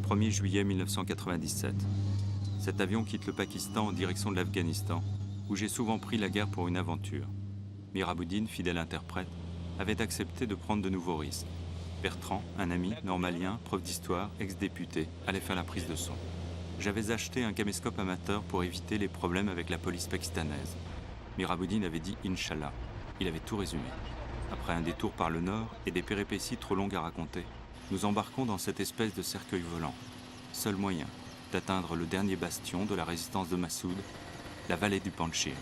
1er juillet 1997. Cet avion quitte le Pakistan en direction de l'Afghanistan, où j'ai souvent pris la guerre pour une aventure. Miraboudine, fidèle interprète, avait accepté de prendre de nouveaux risques. Bertrand, un ami, normalien, prof d'histoire, ex-député, allait faire la prise de son. J'avais acheté un caméscope amateur pour éviter les problèmes avec la police pakistanaise. Miraboudine avait dit « Inch'Allah ». Il avait tout résumé. Après un détour par le nord et des péripéties trop longues à raconter, nous embarquons dans cette espèce de cercueil volant. Seul moyen d'atteindre le dernier bastion de la résistance de Massoud, la vallée du Panjshir.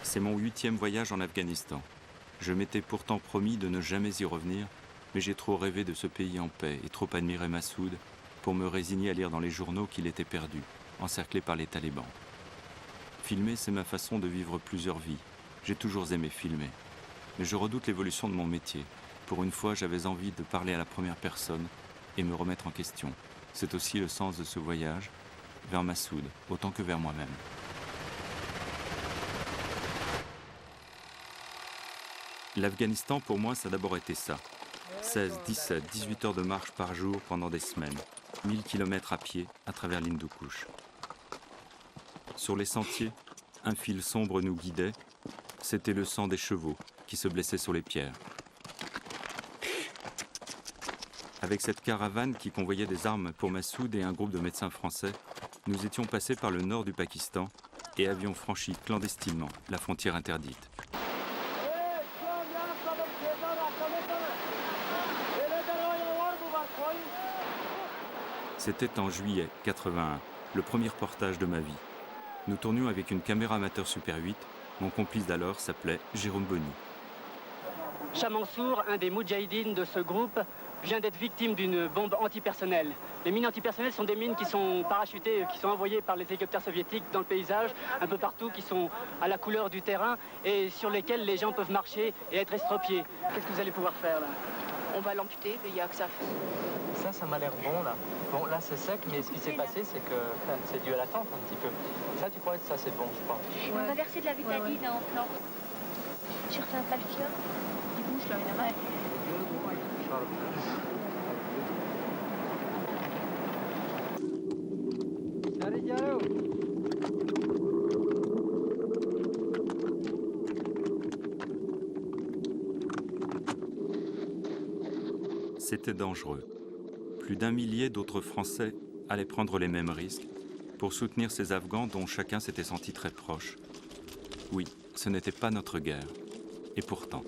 C'est mon 8e voyage en Afghanistan. Je m'étais pourtant promis de ne jamais y revenir, mais j'ai trop rêvé de ce pays en paix et trop admiré Massoud pour me résigner à lire dans les journaux qu'il était perdu, encerclé par les talibans. Filmer, c'est ma façon de vivre plusieurs vies. J'ai toujours aimé filmer. Mais je redoute l'évolution de mon métier. Pour une fois, j'avais envie de parler à la première personne et me remettre en question. C'est aussi le sens de ce voyage, vers Massoud, autant que vers moi-même. L'Afghanistan, pour moi, ça a d'abord été ça. 16, 17, 18 heures de marche par jour pendant des semaines. 1000 km à pied à travers l'Hindoukouche. Sur les sentiers, un fil sombre nous guidait. C'était le sang des chevaux qui se blessaient sur les pierres. Avec cette caravane qui convoyait des armes pour Massoud et un groupe de médecins français, nous étions passés par le nord du Pakistan et avions franchi clandestinement la frontière interdite. C'était en juillet 81, le premier reportage de ma vie. Nous tournions avec une caméra amateur Super 8. Mon complice d'alors s'appelait Jérôme Bonny. Shah Mansour, un des moudjahidines de ce groupe, vient d'être victime d'une bombe antipersonnelle. Les mines antipersonnelles sont des mines qui sont parachutées, qui sont envoyées par les hélicoptères soviétiques dans le paysage, un peu partout, qui sont à la couleur du terrain et sur lesquelles les gens peuvent marcher et être estropiés. Qu'est-ce que vous allez pouvoir faire là? On va l'amputer, il n'y a que ça. Ça m'a l'air bon là. Bon, là c'est sec, mais ce qui s'est passé, c'est que c'est dû à l'attente un petit peu. Ça, tu crois que ça c'est bon, je crois. Ouais. On va verser de la bétadine en plan. J'ai refait un calcium. Il bouge là, il y en a. C'était dangereux. Plus d'un millier d'autres Français allaient prendre les mêmes risques pour soutenir ces Afghans dont chacun s'était senti très proche. Oui, ce n'était pas notre guerre. Et pourtant...